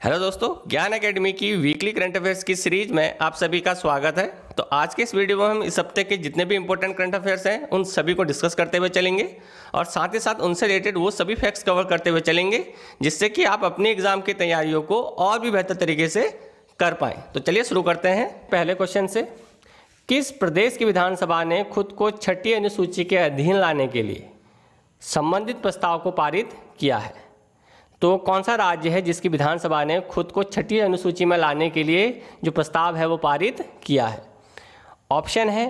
Hello दोस्तों, ज्ञान academy की वीकली करंट अफेयर्स की सीरीज में आप सभी का स्वागत है। तो आज के इस वीडियो में हम इस हफ्ते के जितने भी इंपॉर्टेंट करंट अफेयर्स हैं उन सभी को डिस्कस करते हुए चलेंगे और साथ ही साथ उनसे रिलेटेड वो सभी फैक्ट्स कवर करते हुए चलेंगे जिससे कि आप अपनी एग्जाम की तैयारियों को और भी बेहतर तरीके से कर पाएँ। तो चलिए शुरू करते हैं पहले क्वेश्चन से। किस प्रदेश की विधानसभा ने खुद को छठी अनुसूची के अधीन लाने के लिए संबंधित प्रस्ताव को पारित किया है? तो कौन सा राज्य है जिसकी विधानसभा ने खुद को छठी अनुसूची में लाने के लिए जो प्रस्ताव है वो पारित किया है? ऑप्शन है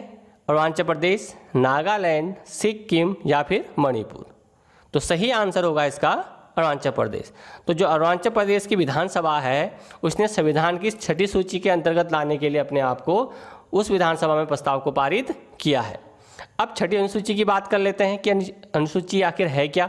अरुणाचल प्रदेश, नागालैंड, सिक्किम या फिर मणिपुर। तो सही आंसर होगा इसका अरुणाचल प्रदेश। तो जो अरुणाचल प्रदेश की विधानसभा है उसने संविधान की छठी सूची के अंतर्गत लाने के लिए अपने आप को उस विधानसभा में प्रस्ताव को पारित किया है। अब छठी अनुसूची की बात कर लेते हैं कि अनुसूची आखिर है क्या।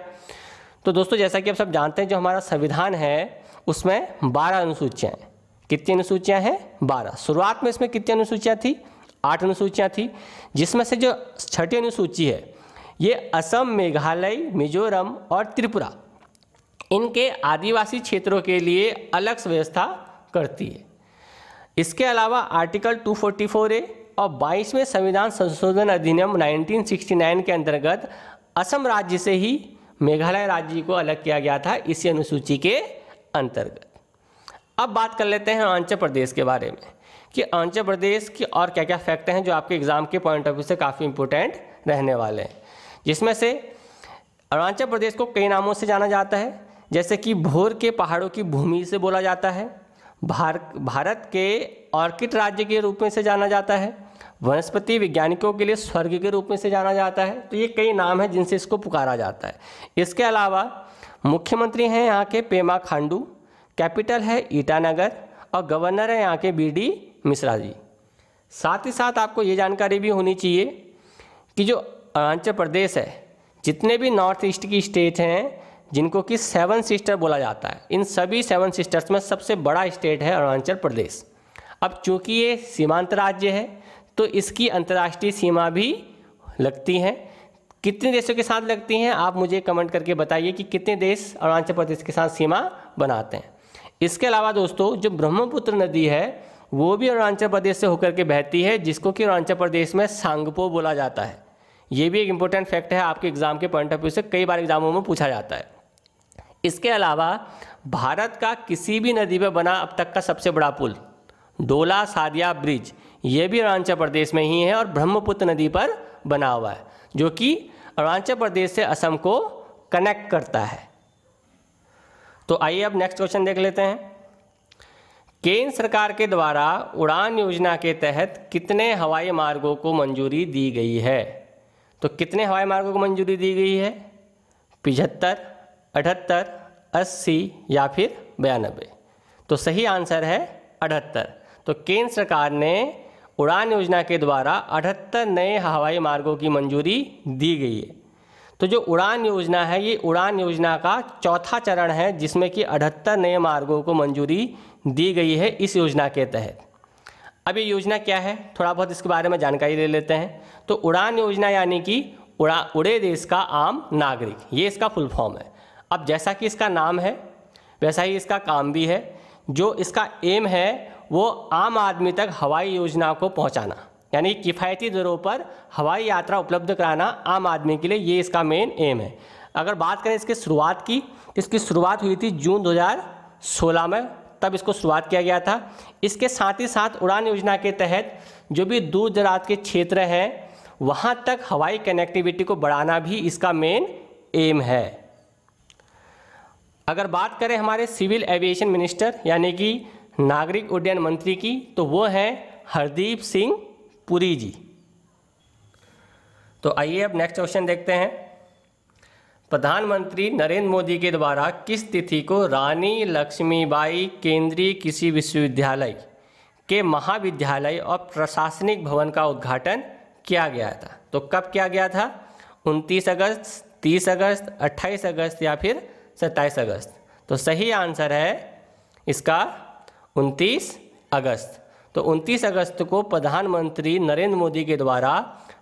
तो दोस्तों जैसा कि आप सब जानते हैं जो हमारा संविधान है उसमें 12 अनुसूचियाँ हैं। कितनी अनुसूचियाँ हैं? 12। शुरुआत में इसमें कितनी अनुसूचियाँ थी? 8 अनुसूचियाँ थी, जिसमें से जो छठी अनुसूची है ये असम, मेघालय, मिजोरम और त्रिपुरा इनके आदिवासी क्षेत्रों के लिए अलग व्यवस्था करती है। इसके अलावा आर्टिकल 244A और 22वें संविधान संशोधन अधिनियम 1969 के अंतर्गत असम राज्य से ही मेघालय राज्य को अलग किया गया था इसी अनुसूची के अंतर्गत। अब बात कर लेते हैं अरुणाचल प्रदेश के बारे में कि अरुणाचल प्रदेश की और क्या क्या फैक्ट हैं जो आपके एग्जाम के पॉइंट ऑफ व्यू से काफ़ी इंपॉर्टेंट रहने वाले हैं। जिसमें से अरुणाचल प्रदेश को कई नामों से जाना जाता है, जैसे कि भोर के पहाड़ों की भूमि से बोला जाता है, भारत के ऑर्किड राज्य के रूप में से जाना जाता है, वनस्पति वैज्ञानिकों के लिए स्वर्ग के रूप में से जाना जाता है। तो ये कई नाम हैं जिनसे इसको पुकारा जाता है। इसके अलावा मुख्यमंत्री हैं यहाँ के पेमा खांडू, कैपिटल है ईटानगर और गवर्नर है यहाँ के BD मिश्रा जी। साथ ही साथ आपको ये जानकारी भी होनी चाहिए कि जो अरुणाचल प्रदेश है, जितने भी नॉर्थ ईस्ट की स्टेट हैं जिनको कि 7 सिस्टर बोला जाता है, इन सभी 7 सिस्टर्स में सबसे बड़ा स्टेट है अरुणाचल प्रदेश। अब चूँकि ये सीमांत राज्य है तो इसकी अंतर्राष्ट्रीय सीमा भी लगती हैं। कितने देशों के साथ लगती हैं आप मुझे कमेंट करके बताइए कि कितने देश अरुणाचल प्रदेश के साथ सीमा बनाते हैं। इसके अलावा दोस्तों जो ब्रह्मपुत्र नदी है वो भी अरुणाचल प्रदेश से होकर के बहती है, जिसको कि अरुणाचल प्रदेश में सांगपो बोला जाता है। ये भी एक इम्पोर्टेंट फैक्ट है, आपके एग्जाम के पॉइंट ऑफ व्यू से कई बार एग्जामों में पूछा जाता है। इसके अलावा भारत का किसी भी नदी पर बना अब तक का सबसे बड़ा पुल डोला सादिया ब्रिज ये भी अरुणाचल प्रदेश में ही है और ब्रह्मपुत्र नदी पर बना हुआ है, जो कि अरुणाचल प्रदेश से असम को कनेक्ट करता है। तो आइए अब नेक्स्ट क्वेश्चन देख लेते हैं। केंद्र सरकार के द्वारा उड़ान योजना के तहत कितने हवाई मार्गों को मंजूरी दी गई है? तो कितने हवाई मार्गों को मंजूरी दी गई है? 75, 78, 80 या फिर 92? तो सही आंसर है 78। तो केंद्र सरकार ने उड़ान योजना के द्वारा 78 नए हवाई मार्गों की मंजूरी दी गई है। तो जो उड़ान योजना है ये उड़ान योजना का चौथा चरण है जिसमें कि 78 नए मार्गों को मंजूरी दी गई है इस योजना के तहत। अब ये योजना क्या है, थोड़ा बहुत इसके बारे में जानकारी ले लेते हैं। तो उड़ान योजना यानी कि उड़े देश का आम नागरिक, ये इसका फुल फॉर्म है। अब जैसा कि इसका नाम है वैसा ही इसका काम भी है। जो इसका एम है वो आम आदमी तक हवाई योजना को पहुंचाना, यानी किफ़ायती दरों पर हवाई यात्रा उपलब्ध कराना आम आदमी के लिए, ये इसका मेन एम है। अगर बात करें इसकी शुरुआत की, इसकी शुरुआत हुई थी जून 2016 में, तब इसको शुरुआत किया गया था। इसके साथ ही साथ उड़ान योजना के तहत जो भी दूर दराज के क्षेत्र हैं वहाँ तक हवाई कनेक्टिविटी को बढ़ाना भी इसका मेन एम है। अगर बात करें हमारे सिविल एविएशन मिनिस्टर यानी कि नागरिक उड्डयन मंत्री की, तो वो हैं हरदीप सिंह पुरी जी। तो आइए अब नेक्स्ट क्वेश्चन देखते हैं। प्रधानमंत्री नरेंद्र मोदी के द्वारा किस तिथि को रानी लक्ष्मीबाई केंद्रीय कृषि विश्वविद्यालय के महाविद्यालय और प्रशासनिक भवन का उद्घाटन किया गया था? तो कब किया गया था? 29 अगस्त, 30 अगस्त, 28 अगस्त या फिर 27 अगस्त? तो सही आंसर है इसका 29 अगस्त। तो 29 अगस्त को प्रधानमंत्री नरेंद्र मोदी के द्वारा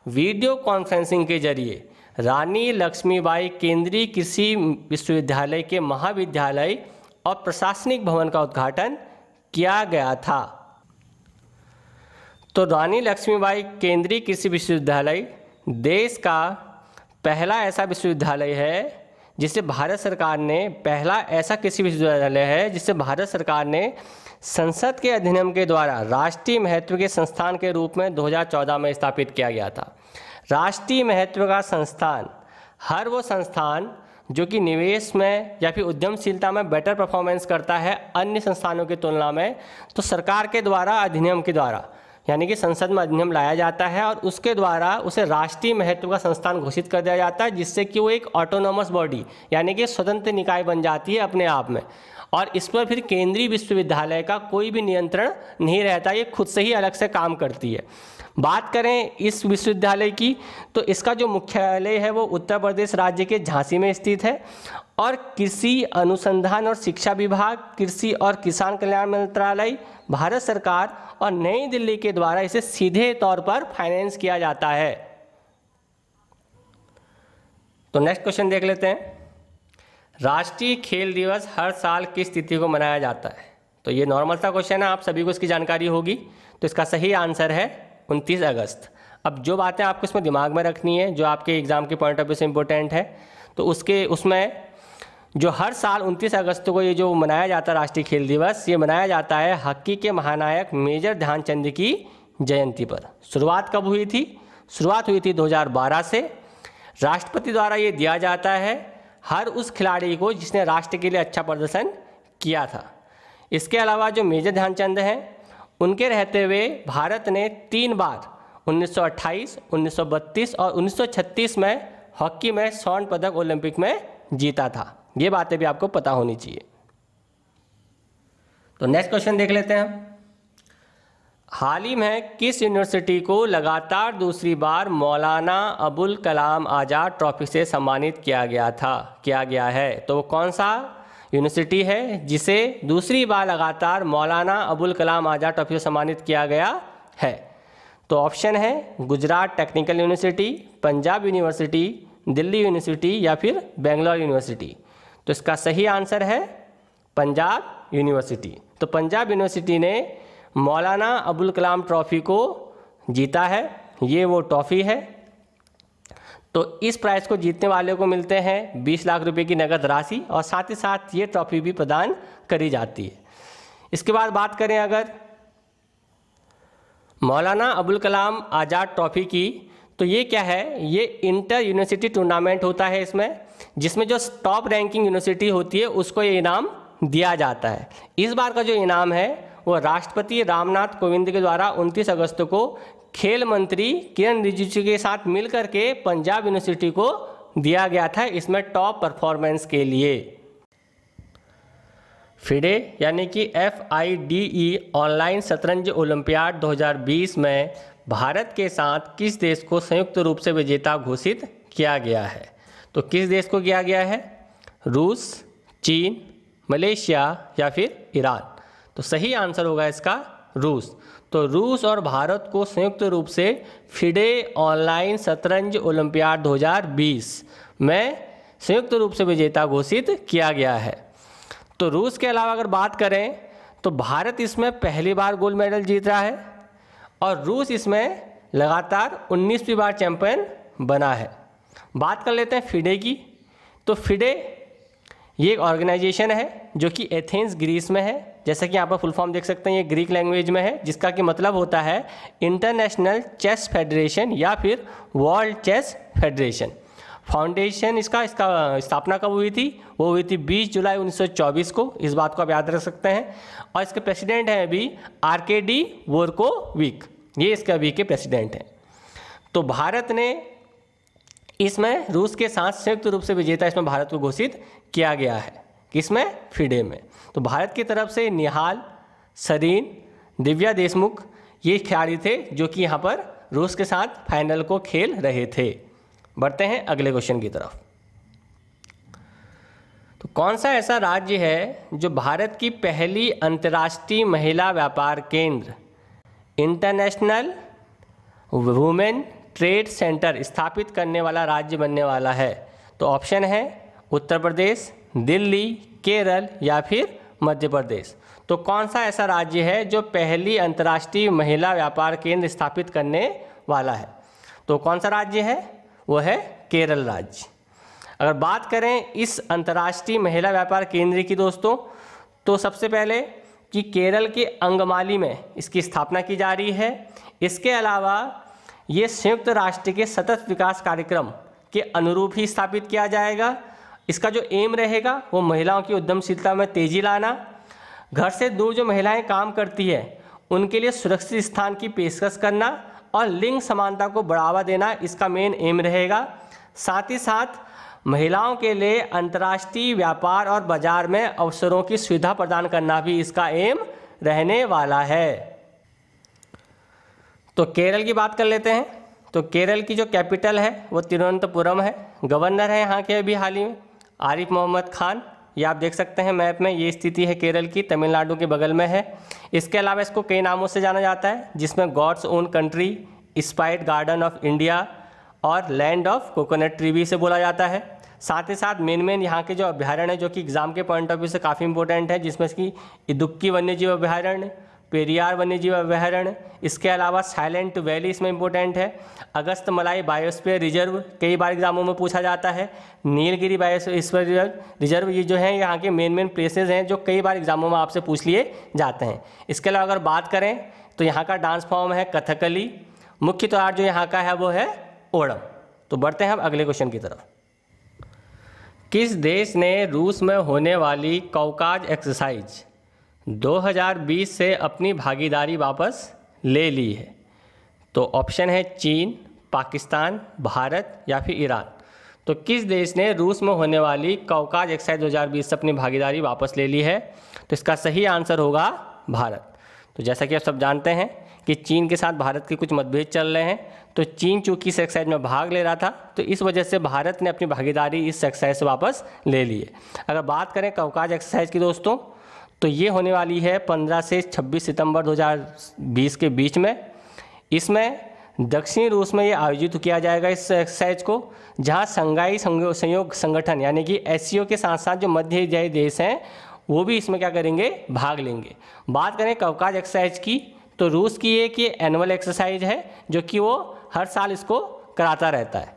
वीडियो कॉन्फ्रेंसिंग के जरिए रानी लक्ष्मीबाई केंद्रीय कृषि विश्वविद्यालय के महाविद्यालय और प्रशासनिक भवन का उद्घाटन किया गया था? तो रानी लक्ष्मीबाई केंद्रीय कृषि विश्वविद्यालय देश का पहला ऐसा विश्वविद्यालय है जिसे भारत सरकार ने, पहला ऐसा कृषि विश्वविद्यालय है जिसे भारत सरकार ने संसद के अधिनियम के द्वारा राष्ट्रीय महत्व के संस्थान के रूप में 2014 में स्थापित किया गया था। राष्ट्रीय महत्व का संस्थान, हर वो संस्थान जो कि निवेश में या फिर उद्यमशीलता में बेटर परफॉर्मेंस करता है अन्य संस्थानों की तुलना में, तो सरकार के द्वारा, अधिनियम के द्वारा, यानी कि संसद में अधिनियम लाया जाता है और उसके द्वारा उसे राष्ट्रीय महत्व का संस्थान घोषित कर दिया जाता है, जिससे कि वो एक ऑटोनोमस बॉडी यानी कि स्वतंत्र निकाय बन जाती है अपने आप में, और इस पर फिर केंद्रीय विश्वविद्यालय का कोई भी नियंत्रण नहीं रहता, ये खुद से ही अलग से काम करती है। बात करें इस विश्वविद्यालय की, तो इसका जो मुख्यालय है वो उत्तर प्रदेश राज्य के झांसी में स्थित है, और कृषि अनुसंधान और शिक्षा विभाग, कृषि और किसान कल्याण मंत्रालय, भारत सरकार और नई दिल्ली के द्वारा इसे सीधे तौर पर फाइनेंस किया जाता है। तो नेक्स्ट क्वेश्चन देख लेते हैं। राष्ट्रीय खेल दिवस हर साल किस तिथि को मनाया जाता है? तो ये नॉर्मल सा क्वेश्चन है, आप सभी को इसकी जानकारी होगी। तो इसका सही आंसर है 29 अगस्त। अब जो बातें आपको इसमें दिमाग में रखनी है, जो आपके एग्जाम के पॉइंट ऑफ व्यू से इम्पोर्टेंट है, तो उसमें जो हर साल 29 अगस्त को ये जो मनाया जाता है राष्ट्रीय खेल दिवस, ये मनाया जाता है हॉकी के महानायक मेजर ध्यानचंद की जयंती पर। शुरुआत कब हुई थी? शुरुआत हुई थी 2012 से। राष्ट्रपति द्वारा ये दिया जाता है हर उस खिलाड़ी को जिसने राष्ट्र के लिए अच्छा प्रदर्शन किया था। इसके अलावा जो मेजर ध्यानचंद हैं, उनके रहते हुए भारत ने 3 बार 1928, 1932 और 1936 में हॉकी में स्वर्ण पदक ओलंपिक में जीता था। ये बातें भी आपको पता होनी चाहिए। तो नेक्स्ट क्वेश्चन देख लेते हैं। हाल ही में किस यूनिवर्सिटी को लगातार दूसरी बार मौलाना अबुल कलाम आज़ाद ट्रॉफी से सम्मानित किया गया है? तो वो कौन सा यूनिवर्सिटी है जिसे दूसरी बार लगातार मौलाना अबुल कलाम आज़ाद ट्रॉफी से सम्मानित किया गया है? तो ऑप्शन है Gujarat technical university, Punjab university, Delhi university या फिर बेंगलोर यूनिवर्सिटी। तो इसका सही आंसर है पंजाब यूनिवर्सिटी। तो पंजाब यूनिवर्सिटी ने मौलाना अबुल कलाम ट्रॉफी को जीता है। ये वो ट्रॉफी है। तो इस प्राइज़ को जीतने वाले को मिलते हैं 20 लाख रुपए की नगद राशि, और साथ ही साथ ये ट्रॉफी भी प्रदान करी जाती है। इसके बाद बात करें अगर मौलाना अबुल कलाम आज़ाद ट्रॉफी की, तो ये क्या है? ये इंटर यूनिवर्सिटी टूर्नामेंट होता है इसमें, जिसमें जो टॉप रैंकिंग यूनिवर्सिटी होती है उसको ये इनाम दिया जाता है। इस बार का जो इनाम है वो राष्ट्रपति रामनाथ कोविंद के द्वारा 29 अगस्त को खेल मंत्री किरण रिजिजू के साथ मिलकर के पंजाब यूनिवर्सिटी को दिया गया था, इसमें टॉप परफॉर्मेंस के लिए। फिडे यानी कि FIDE ऑनलाइन शतरंज ओलंपियाड 2020 में भारत के साथ किस देश को संयुक्त रूप से विजेता घोषित किया गया है? तो किस देश को किया गया है? रूस, चीन, मलेशिया या फिर ईरान? तो सही आंसर होगा इसका रूस। तो रूस और भारत को संयुक्त रूप से फिडे ऑनलाइन शतरंज ओलंपियाड 2020 में संयुक्त रूप से विजेता घोषित किया गया है। तो रूस के अलावा अगर बात करें तो भारत इसमें पहली बार गोल्ड मेडल जीत रहा है, और रूस इसमें लगातार 19वीं बार चैंपियन बना है। बात कर लेते हैं फिडे की। तो फिडे ये एक ऑर्गेनाइजेशन है जो कि एथेंस ग्रीस में है। जैसा कि यहाँ पर फुल फॉर्म देख सकते हैं, ये ग्रीक लैंग्वेज में है, जिसका कि मतलब होता है इंटरनेशनल चेस फेडरेशन या फिर वर्ल्ड चेस फेडरेशन। फाउंडेशन इसका स्थापना कब हुई थी? वो हुई थी 20 जुलाई 1924 को। इस बात को आप याद रख सकते हैं। और इसके प्रेसिडेंट हैं अभी आर्केडी वोरकोविक, ये इसके अभी के प्रेसिडेंट हैं। तो भारत ने इसमें रूस के साथ संयुक्त रूप से विजेता इसमें भारत को घोषित किया गया है। किसमें? फिडे में। तो भारत की तरफ से निहाल, सरीन, दिव्या देशमुख ये खिलाड़ी थे जो कि यहाँ पर रूस के साथ फाइनल को खेल रहे थे। बढ़ते हैं अगले क्वेश्चन की तरफ। तो कौन सा ऐसा राज्य है जो भारत की पहली अंतर्राष्ट्रीय महिला व्यापार केंद्र इंटरनेशनल वुमेन ट्रेड सेंटर स्थापित करने वाला राज्य बनने वाला है? तो ऑप्शन है उत्तर प्रदेश, दिल्ली, केरल या फिर मध्य प्रदेश। तो कौन सा ऐसा राज्य है जो पहली अंतर्राष्ट्रीय महिला व्यापार केंद्र स्थापित करने वाला है? तो कौन सा राज्य है? वो है केरल राज्य। अगर बात करें इस अंतर्राष्ट्रीय महिला व्यापार केंद्र की दोस्तों, तो सबसे पहले कि केरल के अंगमाली में इसकी स्थापना की जा रही है। इसके अलावा ये संयुक्त राष्ट्र के सतत विकास कार्यक्रम के अनुरूप ही स्थापित किया जाएगा। इसका जो एम रहेगा वो महिलाओं की उद्यमशीलता में तेजी लाना, घर से दूर जो महिलाएं काम करती है उनके लिए सुरक्षित स्थान की पेशकश करना और लिंग समानता को बढ़ावा देना इसका मेन एम रहेगा। साथ ही साथ महिलाओं के लिए अंतर्राष्ट्रीय व्यापार और बाजार में अवसरों की सुविधा प्रदान करना भी इसका एम रहने वाला है। तो केरल की बात कर लेते हैं। तो केरल की जो कैपिटल है वो तिरुवनंतपुरम है। गवर्नर है यहाँ के अभी हाल ही में आरिफ मोहम्मद खान। ये आप देख सकते हैं मैप में, ये स्थिति है केरल की, तमिलनाडु के बगल में है। इसके अलावा इसको कई नामों से जाना जाता है, जिसमें God's own country, spice garden of India और लैंड ऑफ कोकोनट ट्री भी इसे बोला जाता है। साथ ही साथ मेन यहाँ के जो अभ्यारण्य है जो कि एग्जाम के पॉइंट ऑफ व्यू से काफ़ी इंपॉर्टेंट है, जिसमें इसकी इदुक्की वन्यजीव अभ्यारण्य, पेरियार वन्यजीव अभ्यारण्य, इसके अलावा साइलेंट वैली इसमें इंपॉर्टेंट है। अगस्त मलाई बायोस्फीयर रिजर्व कई बार एग्जामों में पूछा जाता है। नीलगिरी बायोस्फीयर रिजर्व, ये जो है यहाँ के मेन प्लेसेस हैं जो कई बार एग्जामों में आपसे पूछ लिए जाते हैं। इसके अलावा अगर बात करें तो यहाँ का डांस फॉर्म है कथकली। मुख्य त्योहार जो यहाँ का है वो है ओणम। तो बढ़ते हैं अब अगले क्वेश्चन की तरफ। किस देश ने रूस में होने वाली कॉकाज एक्सरसाइज 2020 से अपनी भागीदारी वापस ले ली है? तो ऑप्शन है चीन, पाकिस्तान, भारत या फिर ईरान। तो किस देश ने रूस में होने वाली कॉकाज एक्सरसाइज 2020 से अपनी भागीदारी वापस ले ली है? तो इसका सही आंसर होगा भारत। तो जैसा कि आप सब जानते हैं कि चीन के साथ भारत के कुछ मतभेद चल रहे हैं, तो चीन चूँकि इस एक्सरसाइज में भाग ले रहा था, तो इस वजह से भारत ने अपनी भागीदारी इस एक्सरसाइज से वापस ले ली है। अगर बात करें कॉकाज एक्सरसाइज की दोस्तों, तो ये होने वाली है 15 से 26 सितंबर 2020 के बीच में। इसमें दक्षिणी रूस में ये आयोजित किया जाएगा इस एक्सरसाइज को, जहाँ शंघाई सहयोग संगठन यानी कि एससीओ के साथ साथ जो मध्य एशियाई देश हैं वो भी इसमें क्या करेंगे, भाग लेंगे। बात करें कॉकाज एक्सरसाइज की, तो रूस की एक ये एनुअल एक्सरसाइज है जो कि वो हर साल इसको कराता रहता है।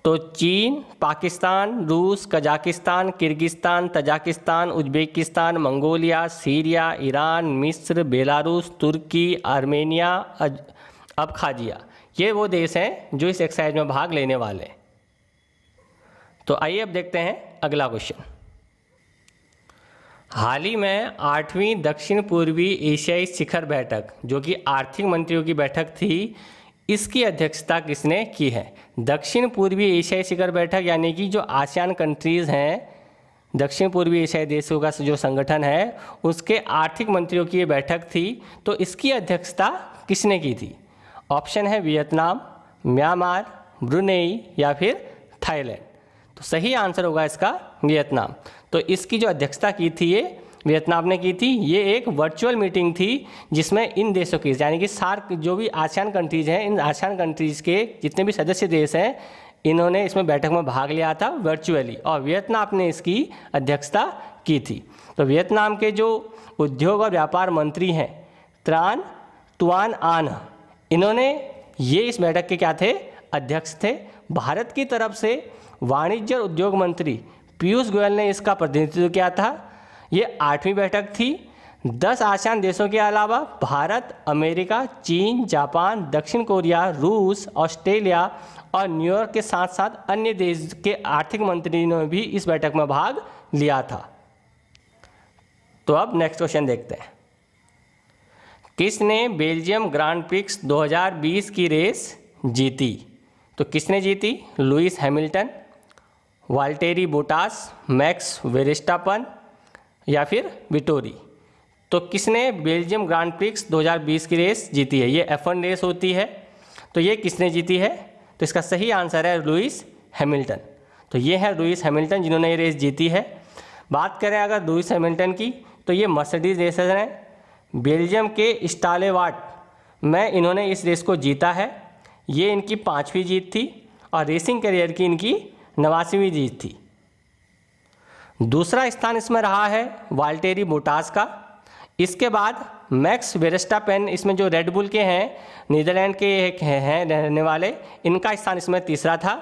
तो चीन, पाकिस्तान, रूस, Kazakhstan, Kyrgyzstan, Tajikistan, Uzbekistan, Mongolia, Syria, Iran, मिस्र, बेलारूस, तुर्की, आर्मेनिया, अबखाजिया, ये वो देश हैं जो इस एक्सरसाइज में भाग लेने वाले हैं। तो आइए अब देखते हैं अगला क्वेश्चन। हाल ही में 8वीं दक्षिण पूर्वी एशियाई शिखर बैठक जो कि आर्थिक मंत्रियों की बैठक थी, इसकी अध्यक्षता किसने की है? दक्षिण पूर्वी एशियाई शिखर बैठक यानी कि जो आसियान कंट्रीज़ हैं, दक्षिण पूर्वी एशियाई देशों का जो संगठन है, उसके आर्थिक मंत्रियों की ये बैठक थी। तो इसकी अध्यक्षता किसने की थी? ऑप्शन है वियतनाम, म्यांमार, ब्रुनेई या फिर थाईलैंड। तो सही आंसर होगा इसका वियतनाम। तो इसकी जो अध्यक्षता की थी ये वियतनाम ने की थी। ये एक वर्चुअल मीटिंग थी जिसमें इन देशों की यानी कि सार्क जो भी आसियान कंट्रीज़ हैं, इन आसियान कंट्रीज़ के जितने भी सदस्य देश हैं, इन्होंने इसमें बैठक में भाग लिया था वर्चुअली, और वियतनाम ने इसकी अध्यक्षता की थी। तो वियतनाम के जो उद्योग और व्यापार मंत्री हैं त्रान तुआन आन, इन्होंने ये इस बैठक के क्या थे, अध्यक्ष थे। भारत की तरफ से वाणिज्य और उद्योग मंत्री पीयूष गोयल ने इसका प्रतिनिधित्व किया था। ये 8वीं बैठक थी। 10 आसियान देशों के अलावा भारत, अमेरिका, चीन, जापान, दक्षिण कोरिया, रूस, ऑस्ट्रेलिया और न्यूयॉर्क के साथ साथ अन्य देश के आर्थिक मंत्रियों ने भी इस बैठक में भाग लिया था। तो अब नेक्स्ट क्वेश्चन देखते हैं। किसने बेल्जियम ग्रांड प्रिक्स 2020 की रेस जीती? तो किसने जीती? Lewis Hamilton, Valtteri Bottas, Max Verstappen या फिर विटोरी। तो किसने बेल्जियम ग्रांड प्रिक्स 2020 की रेस जीती है? ये F1 रेस होती है। तो ये किसने जीती है? तो इसका सही आंसर है लुइस हैमिल्टन। तो ये है लुइस हैमिल्टन जिन्होंने ये रेस जीती है। बात करें अगर लुइस हैमिल्टन की, तो ये मर्सिडीज रेसर हैं। बेल्जियम के स्टालेवाट में इन्होंने इस रेस को जीता है। ये इनकी 5वीं जीत थी और रेसिंग करियर की इनकी 89वीं जीत थी। दूसरा स्थान इसमें रहा है वाल्टेरी मोटार्स का। इसके बाद मैक्स वेरस्टापेन, इसमें जो रेड बुल के हैं, नीदरलैंड के एक हैं रहने वाले, इनका स्थान इसमें तीसरा था।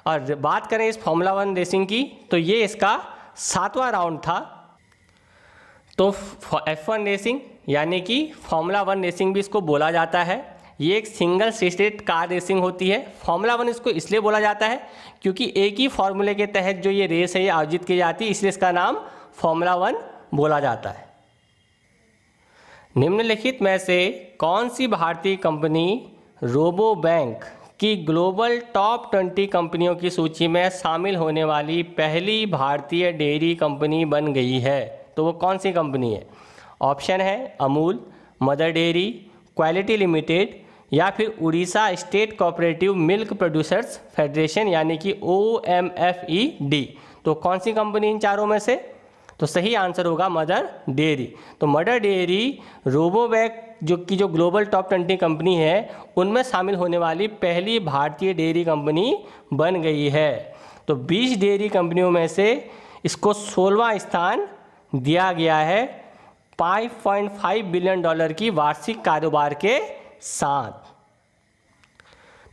और बात करें इस फॉर्मूला 1 रेसिंग की तो ये इसका 7वां राउंड था। तो F1 रेसिंग यानी कि फॉर्मूला 1 रेसिंग भी इसको बोला जाता है। ये एक सिंगल सीटेड कार रेसिंग होती है। फॉर्मूला 1 इसको इसलिए बोला जाता है क्योंकि एक ही फॉर्मूले के तहत जो ये रेस है ये आयोजित की जाती है, इसलिए इसका नाम फॉर्मूला 1 बोला जाता है। निम्नलिखित में से कौन सी भारतीय कंपनी रोबो बैंक की ग्लोबल टॉप 20 कंपनियों की सूची में शामिल होने वाली पहली भारतीय डेयरी कंपनी बन गई है? तो वो कौन सी कंपनी है? ऑप्शन है Amul, mother dairy, quality limited या फिर Orissa state cooperative milk producers federation यानी कि OMFED। तो कौन सी कंपनी इन चारों में से? तो सही आंसर होगा मदर डेयरी। तो मदर डेयरी रोबोवैक जो ग्लोबल टॉप 20 कंपनी है उनमें शामिल होने वाली पहली भारतीय डेयरी कंपनी बन गई है। तो 20 डेयरी कंपनियों में से इसको 16वां स्थान दिया गया है $5.5 बिलियन की वार्षिक कारोबार के साथ।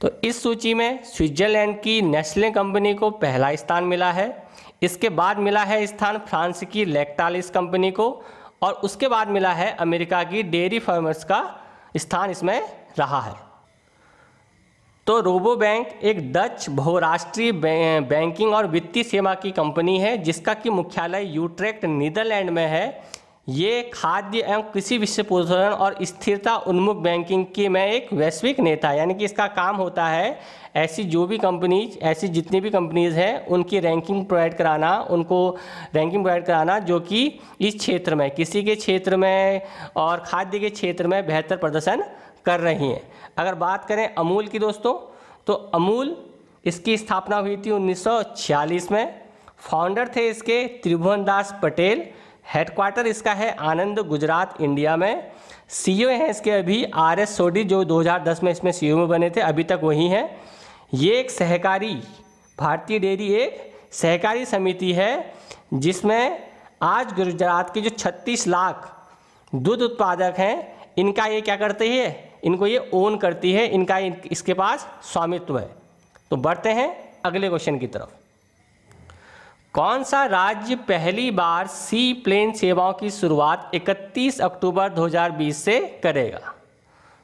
तो इस सूची में स्विट्जरलैंड की नेस्ले कंपनी को पहला स्थान मिला है। इसके बाद मिला है स्थान फ्रांस की लैक्टालिस कंपनी को और उसके बाद मिला है अमेरिका की डेयरी फार्मर्स का स्थान इसमें रहा है। तो रोबो बैंक एक डच बहुराष्ट्रीय बैंकिंग और वित्तीय सेवा की कंपनी है जिसका कि मुख्यालय यूट्रेक्ट नीदरलैंड में है। ये खाद्य एवं कृषि वित्त पोषण और स्थिरता उन्मुख बैंकिंग की में एक वैश्विक नेता है, यानी कि इसका काम होता है ऐसी जितनी भी कंपनीज हैं उनकी रैंकिंग प्रोवाइड कराना, उनको रैंकिंग प्रोवाइड कराना जो कि इस क्षेत्र में, कृषि के क्षेत्र में और खाद्य के क्षेत्र में बेहतर प्रदर्शन कर रही हैं। अगर बात करें अमूल की दोस्तों, तो अमूल इसकी स्थापना हुई थी 1946 में। फाउंडर थे इसके त्रिभुवन दास पटेल। हेडक्वार्टर इसका है आनंद, गुजरात, इंडिया में। CEO हैं इसके अभी RS सोडी, जो 2010 में इसमें CEO में बने थे, अभी तक वही हैं। ये एक सहकारी, भारतीय डेयरी एक सहकारी समिति है जिसमें आज गुजरात के जो 36 लाख दूध उत्पादक हैं इनका ये क्या करते हैं, इनको ये ओन करती है, इनका इसके पास स्वामित्व है। तो बढ़ते हैं अगले क्वेश्चन की तरफ। कौन सा राज्य पहली बार सी प्लेन सेवाओं की शुरुआत 31 अक्टूबर 2020 से करेगा?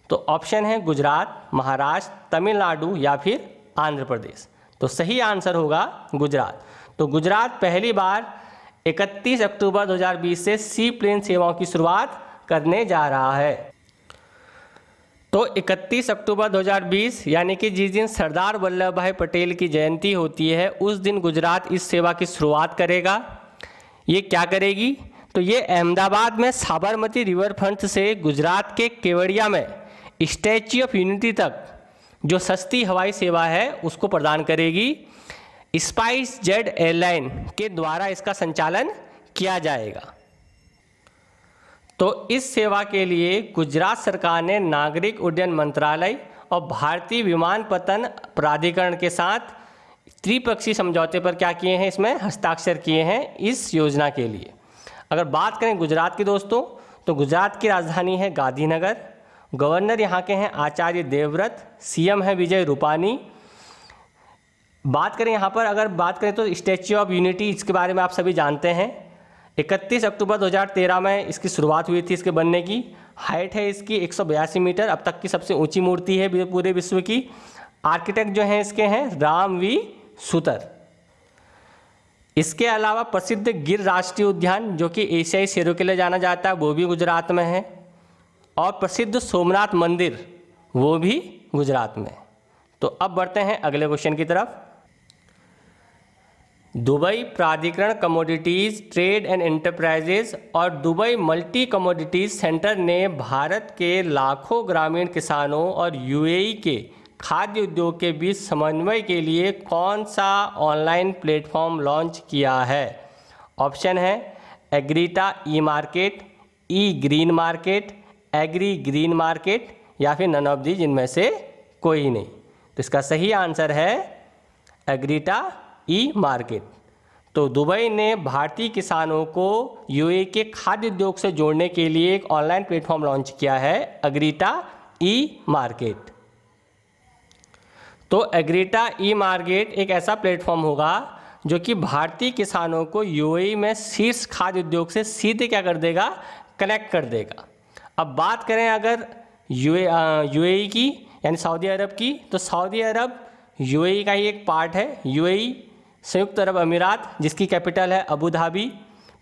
तो ऑप्शन है गुजरात, महाराष्ट्र, तमिलनाडु या फिर आंध्र प्रदेश। तो सही आंसर होगा गुजरात। तो गुजरात पहली बार 31 अक्टूबर 2020 से सी प्लेन सेवाओं की शुरुआत करने जा रहा है। तो 31 अक्टूबर 2020 यानी कि जिस दिन सरदार वल्लभ भाई पटेल की जयंती होती है उस दिन गुजरात इस सेवा की शुरुआत करेगा। ये क्या करेगी? तो ये अहमदाबाद में साबरमती रिवर फ्रंट से गुजरात के केवड़िया में स्टैच्यू ऑफ यूनिटी तक जो सस्ती हवाई सेवा है उसको प्रदान करेगी। स्पाइस जेट एयरलाइन के द्वारा इसका संचालन किया जाएगा। तो इस सेवा के लिए गुजरात सरकार ने नागरिक उड्डयन मंत्रालय और भारतीय विमानपत्तन प्राधिकरण के साथ त्रिपक्षीय समझौते पर क्या किए हैं, इसमें हस्ताक्षर किए हैं इस योजना के लिए। अगर बात करें गुजरात की दोस्तों, तो गुजरात की राजधानी है गांधीनगर। गवर्नर यहाँ के हैं आचार्य देवव्रत, CM है विजय रूपानी। बात करें यहाँ पर, अगर बात करें तो स्टैच्यू ऑफ यूनिटी, इसके बारे में आप सभी जानते हैं। 31 अक्टूबर 2013 में इसकी शुरुआत हुई थी इसके बनने की। हाइट है इसकी 182 मीटर, अब तक की सबसे ऊंची मूर्ति है पूरे विश्व की। आर्किटेक्ट जो हैं इसके हैं राम V सुतर। इसके अलावा प्रसिद्ध गिर राष्ट्रीय उद्यान जो कि एशियाई शेरों के लिए जाना जाता है वो भी गुजरात में है, और प्रसिद्ध सोमनाथ मंदिर वो भी गुजरात में। तो अब बढ़ते हैं अगले क्वेश्चन की तरफ। दुबई प्राधिकरण कमोडिटीज़ ट्रेड एंड एंटरप्राइजेज और दुबई मल्टी कमोडिटीज़ सेंटर ने भारत के लाखों ग्रामीण किसानों और UAE के खाद्य उद्योग के बीच समन्वय के लिए कौन सा ऑनलाइन प्लेटफॉर्म लॉन्च किया है? ऑप्शन है एग्रीटा e market, e green market, agri green market या फिर नन ऑफ दी, जिनमें से कोई नहीं। तो इसका सही आंसर है एग्रीटा ई मार्केट। तो दुबई ने भारतीय किसानों को यूएई के खाद्य उद्योग से जोड़ने के लिए एक ऑनलाइन प्लेटफॉर्म लॉन्च किया है, एग्रीटा ई मार्केट। तो एग्रीटा ई मार्केट एक ऐसा प्लेटफॉर्म होगा जो कि भारतीय किसानों को यूएई में शीर्ष खाद्य उद्योग से सीधे क्या कर देगा, कनेक्ट कर देगा। अब बात करें अगर यूएई की यानी सऊदी अरब की, तो सऊदी अरब यूएई का ही एक पार्ट है। यूएई संयुक्त अरब अमीरात, जिसकी कैपिटल है अबू धाबी।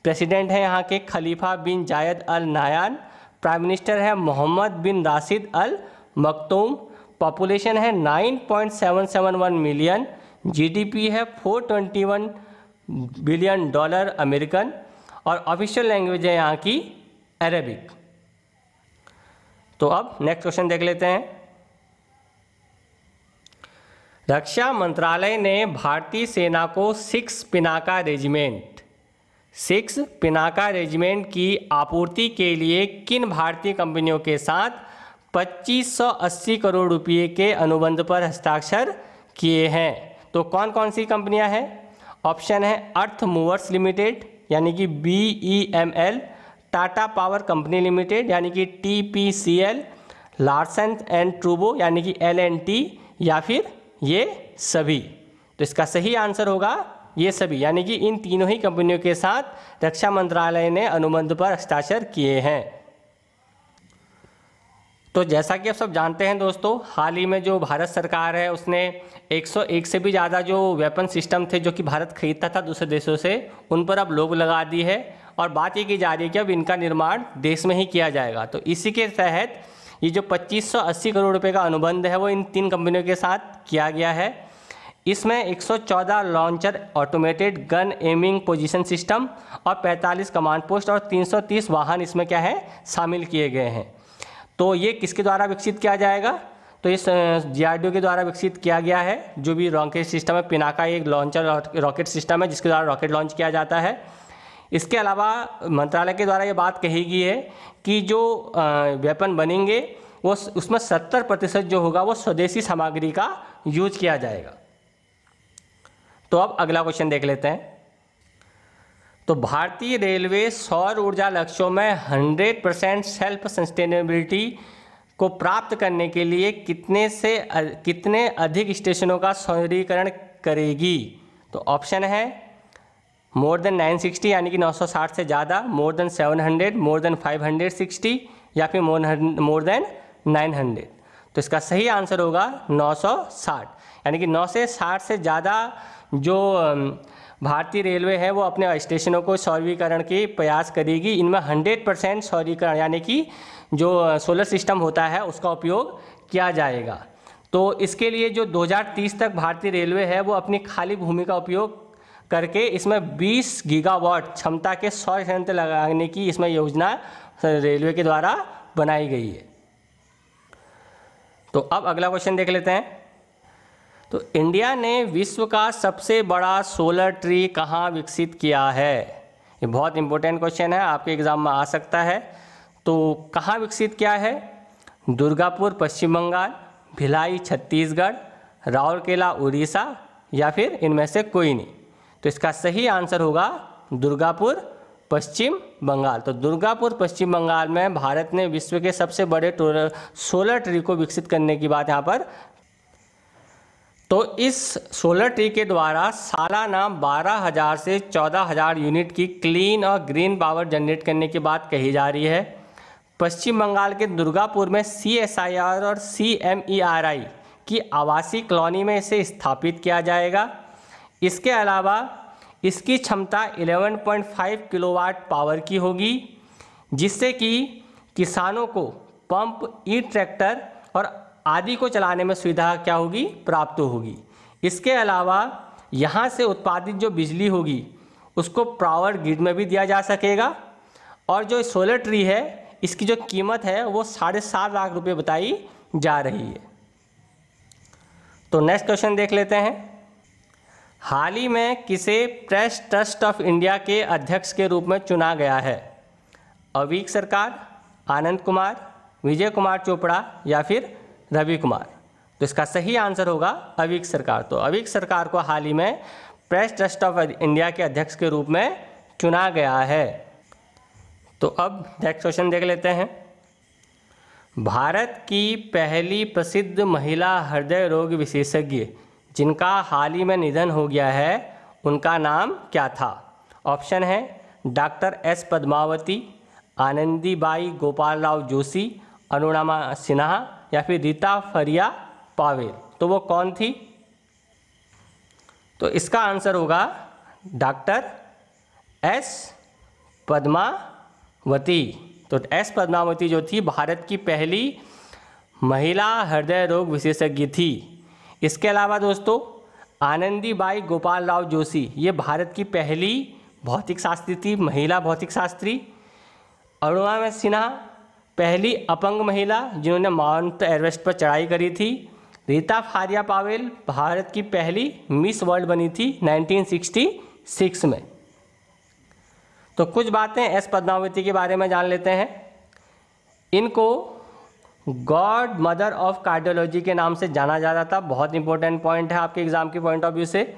प्रेसिडेंट है यहाँ के खलीफा बिन जायद अल नायान। प्राइम मिनिस्टर है मोहम्मद बिन राशिद अल मखतूम। पॉपुलेशन है 9.771 मिलियन। जीडीपी है $421 बिलियन अमेरिकन। और ऑफिशियल लैंग्वेज है यहाँ की अरेबिक। तो अब नेक्स्ट क्वेश्चन देख लेते हैं। रक्षा मंत्रालय ने भारतीय सेना को 6 पिनाका रेजिमेंट की आपूर्ति के लिए किन भारतीय कंपनियों के साथ 2580 करोड़ रुपये के अनुबंध पर हस्ताक्षर किए हैं? तो कौन कौन सी कंपनियां हैं? ऑप्शन है अर्थ मूवर्स लिमिटेड यानी कि BEML, Tata power company limited यानी कि TPCL, लार्सन एंड ट्रूबो यानी कि LNT, या फिर ये सभी। तो इसका सही आंसर होगा ये सभी, यानी कि इन तीनों ही कंपनियों के साथ रक्षा मंत्रालय ने अनुबंध पर हस्ताक्षर किए हैं। तो जैसा कि आप सब जानते हैं दोस्तों, हाल ही में जो भारत सरकार है उसने 101 से भी ज़्यादा जो वेपन सिस्टम थे जो कि भारत खरीदता था दूसरे देशों से, उन पर अब रोक लगा दी है और बात ये की जा रही है कि अब इनका निर्माण देश में ही किया जाएगा। तो इसी के तहत ये जो 2580 करोड़ रुपए का अनुबंध है वो इन 3 कंपनियों के साथ किया गया है। इसमें 114 launcher automated gun aiming position system और 45 कमांड पोस्ट और 330 वाहन इसमें क्या है, शामिल किए गए हैं। तो ये किसके द्वारा विकसित किया जाएगा? तो इस DRDO के द्वारा विकसित किया गया है। जो भी रॉकेट सिस्टम है, पिनाका एक लॉन्चर रॉकेट सिस्टम है जिसके द्वारा रॉकेट लॉन्च किया जाता है। इसके अलावा मंत्रालय के द्वारा ये बात कही गई है कि जो वेपन बनेंगे वो उसमें 70% जो होगा वो स्वदेशी सामग्री का यूज किया जाएगा। तो अब अगला क्वेश्चन देख लेते हैं। तो भारतीय रेलवे सौर ऊर्जा लक्ष्यों में 100% सेल्फ सस्टेनेबिलिटी को प्राप्त करने के लिए कितने अधिक स्टेशनों का सौंदर्यीकरण करेगी? तो ऑप्शन है मोर देन 960 यानी कि 960 से ज़्यादा, मोर देन 700, मोर देन 560 या फिर मोर देन 900। तो इसका सही आंसर होगा 960, यानी कि 9 से 60 से ज़्यादा जो भारतीय रेलवे है वो अपने स्टेशनों को सौर्यीकरण के प्रयास करेगी। इनमें 100% सौर्यीकरण यानी कि जो सोलर सिस्टम होता है उसका उपयोग किया जाएगा। तो इसके लिए जो 2030 तक भारतीय रेलवे है वो अपनी खाली भूमि का उपयोग करके इसमें 20 गीगावाट क्षमता के सौर संयंत्र लगाने की इसमें योजना रेलवे के द्वारा बनाई गई है। तो अब अगला क्वेश्चन देख लेते हैं। तो इंडिया ने विश्व का सबसे बड़ा सोलर ट्री कहाँ विकसित किया है? ये बहुत इंपॉर्टेंट क्वेश्चन है, आपके एग्जाम में आ सकता है। तो कहाँ विकसित किया है? दुर्गापुर पश्चिम बंगाल, भिलाई छत्तीसगढ़, राउरकेला उड़ीसा या फिर इनमें से कोई नहीं। तो इसका सही आंसर होगा दुर्गापुर पश्चिम बंगाल। तो दुर्गापुर पश्चिम बंगाल में भारत ने विश्व के सबसे बड़े सोलर ट्री को विकसित करने की बात यहाँ पर। तो इस सोलर ट्री के द्वारा सालाना 12,000 से 14,000 यूनिट की क्लीन और ग्रीन पावर जनरेट करने की बात कही जा रही है। पश्चिम बंगाल के दुर्गापुर में CSIR और CMERI की आवासीय कॉलोनी में इसे स्थापित किया जाएगा। इसके अलावा इसकी क्षमता 11.5 किलोवाट पावर की होगी, जिससे कि किसानों को पंप, ई ट्रैक्टर और आदि को चलाने में सुविधा क्या होगी, प्राप्त होगी। इसके अलावा यहाँ से उत्पादित जो बिजली होगी उसको पावर ग्रिड में भी दिया जा सकेगा। और जो सोलर ट्री है इसकी जो कीमत है वो 7.5 लाख रुपए बताई जा रही है। तो नेक्स्ट क्वेश्चन देख लेते हैं। हाल ही में किसे प्रेस ट्रस्ट ऑफ इंडिया के अध्यक्ष के रूप में चुना गया है? अवीक सरकार, आनंद कुमार, विजय कुमार चोपड़ा या फिर रवि कुमार? तो इसका सही आंसर होगा अवीक सरकार। तो अवीक सरकार को हाल ही में प्रेस ट्रस्ट ऑफ इंडिया के अध्यक्ष के रूप में चुना गया है। तो अब नेक्स्ट क्वेश्चन देख लेते हैं। भारत की पहली प्रसिद्ध महिला हृदय रोग विशेषज्ञ जिनका हाल ही में निधन हो गया है, उनका नाम क्या था? ऑप्शन है डॉक्टर एस पद्मावती, आनंदीबाई गोपाल राव जोशी, अरुणिमा सिन्हा या फिर रीता फरिया पावेल। तो वो कौन थी? तो इसका आंसर होगा डॉक्टर एस पद्मावती। तो एस पद्मावती जो थी भारत की पहली महिला हृदय रोग विशेषज्ञ थी। इसके अलावा दोस्तों आनंदीबाई गोपाल राव जोशी ये भारत की पहली भौतिक शास्त्री थी, महिला भौतिक शास्त्री। अरुणिमा सिन्हा पहली अपंग महिला जिन्होंने माउंट एवरेस्ट पर चढ़ाई करी थी। रीता फारिया पावेल भारत की पहली मिस वर्ल्ड बनी थी 1966 में। तो कुछ बातें एस पद्मावती के बारे में जान लेते हैं। इनको गॉड मदर ऑफ कार्डियोलॉजी के नाम से जाना जाता था। बहुत इंपॉर्टेंट पॉइंट है आपके एग्जाम के पॉइंट ऑफ व्यू से।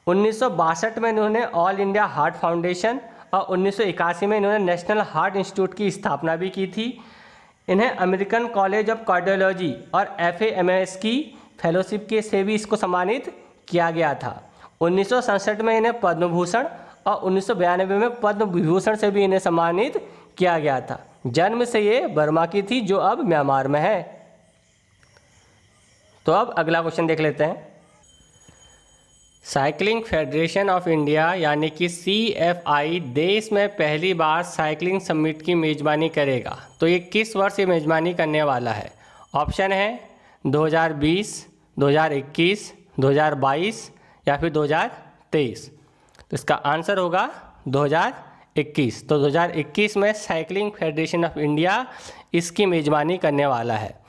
1962 में इन्होंने ऑल इंडिया हार्ट फाउंडेशन और 1981 में इन्होंने नेशनल हार्ट इंस्टीट्यूट की स्थापना भी की थी। इन्हें अमेरिकन कॉलेज ऑफ कार्डियोलॉजी और FAMS की फेलोशिप के से भी इसको सम्मानित किया गया था। 1967 में इन्हें पद्म भूषण और 1992 में पद्म विभूषण से भी इन्हें सम्मानित किया गया था। जन्म से ये बर्मा की थी जो अब म्यांमार में है। तो अब अगला क्वेश्चन देख लेते हैं। साइकिलिंग फेडरेशन ऑफ इंडिया यानी कि CFI देश में पहली बार साइकिलिंग समिट की मेजबानी करेगा। तो ये किस वर्ष ये मेजबानी करने वाला है? ऑप्शन है 2020, 2021, 2022 या फिर 2023। तो इसका आंसर होगा 2021। तो 2021 में साइकिलिंग फेडरेशन ऑफ इंडिया इसकी मेजबानी करने वाला है।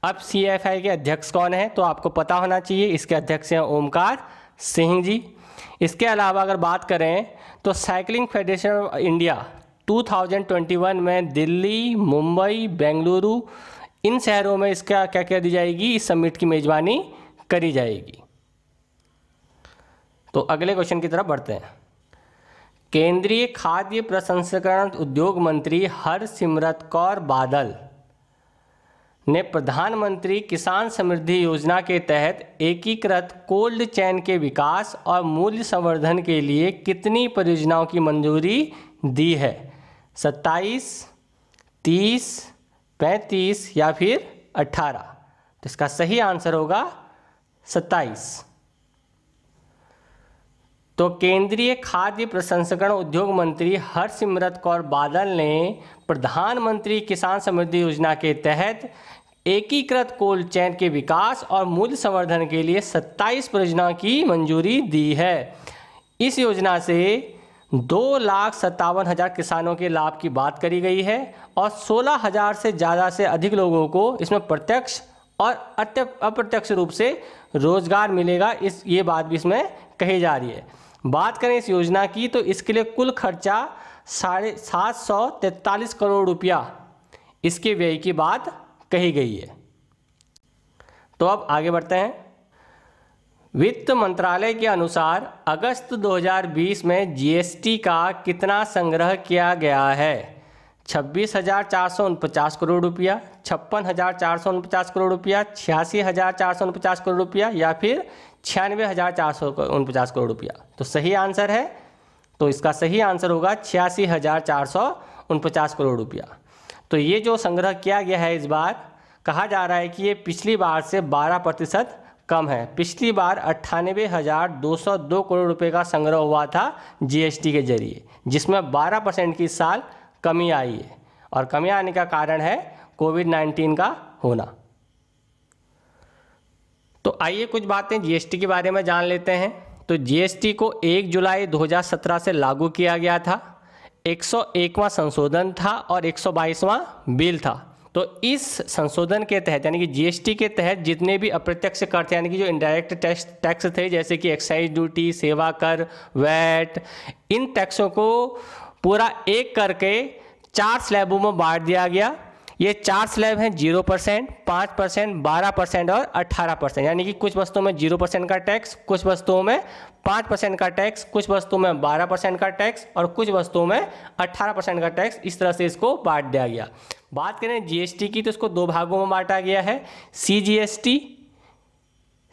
अब CFI के अध्यक्ष कौन है? तो आपको पता होना चाहिए। इसके अध्यक्ष हैं ओमकार सिंह जी। इसके अलावा अगर बात करें तो साइकिलिंग फेडरेशन ऑफ इंडिया 2021 में दिल्ली, मुंबई, बेंगलुरु इन शहरों में इसका क्या दी जाएगी? इस समिट की मेजबानी करी जाएगी। तो अगले क्वेश्चन की तरफ बढ़ते हैं। केंद्रीय खाद्य प्रसंस्करण उद्योग मंत्री हरसिमरत कौर बादल ने प्रधानमंत्री किसान समृद्धि योजना के तहत एकीकृत कोल्ड चेन के विकास और मूल्य संवर्धन के लिए कितनी परियोजनाओं की मंजूरी दी है? 27, 30, 35 या फिर 18? तो इसका सही आंसर होगा 27। तो केंद्रीय खाद्य प्रसंस्करण उद्योग मंत्री हरसिमरत कौर बादल ने प्रधानमंत्री किसान समृद्धि योजना के तहत एकीकृत कोल्ड चेन के विकास और मूल्य संवर्धन के लिए 27 परियोजनाओं की मंजूरी दी है। इस योजना से 2,57,000 किसानों के लाभ की बात करी गई है और 16,000 से ज़्यादा से अधिक लोगों को इसमें प्रत्यक्ष और अप्रत्यक्ष रूप से रोजगार मिलेगा। ये बात भी इसमें कही जा रही है। बात करें इस योजना की तो इसके लिए कुल खर्चा 743 करोड़ रुपया इसके व्यय की बात कही गई है। तो अब आगे बढ़ते हैं। वित्त मंत्रालय के अनुसार अगस्त 2020 में GST का कितना संग्रह किया गया है? 26,449 करोड़ रुपया, 56,449 करोड़ रुपया, 86,449 करोड़ रुपया या फिर 96,449 करोड़ रुपया? तो सही आंसर है। तो इसका सही आंसर होगा 86,449 करोड़ रुपया। तो ये जो संग्रह किया गया है इस बार, कहा जा रहा है कि ये पिछली बार से 12% कम है। पिछली बार 98,202 करोड़ रुपए का संग्रह हुआ था GST के जरिए, जिसमें 12% की इस साल कमी आई है। और कमी आने का कारण है कोविड-19 का होना। तो आइए कुछ बातें GST के बारे में जान लेते हैं। तो GST को 1 जुलाई 2017 से लागू किया गया था। 101वां संशोधन था और 122वां बिल था। तो इस संशोधन के तहत यानी कि GST के तहत जितने भी अप्रत्यक्ष कर थे यानी कि जो इनडायरेक्ट टैक्स थे जैसे कि एक्साइज ड्यूटी, सेवा कर, वैट, इन टैक्सों को पूरा एक करके 4 स्लैबों में बांट दिया गया। ये 4 स्लैब हैं 0%, 5%, 12% और 18%। यानी कि कुछ वस्तुओं में 0% का टैक्स, कुछ वस्तुओं में 5% का टैक्स, कुछ वस्तुओं में 12% का टैक्स और कुछ वस्तुओं में 18% का टैक्स, इस तरह से इसको बांट दिया गया। बात करें जीएसटी की तो इसको दो भागों में बांटा गया है,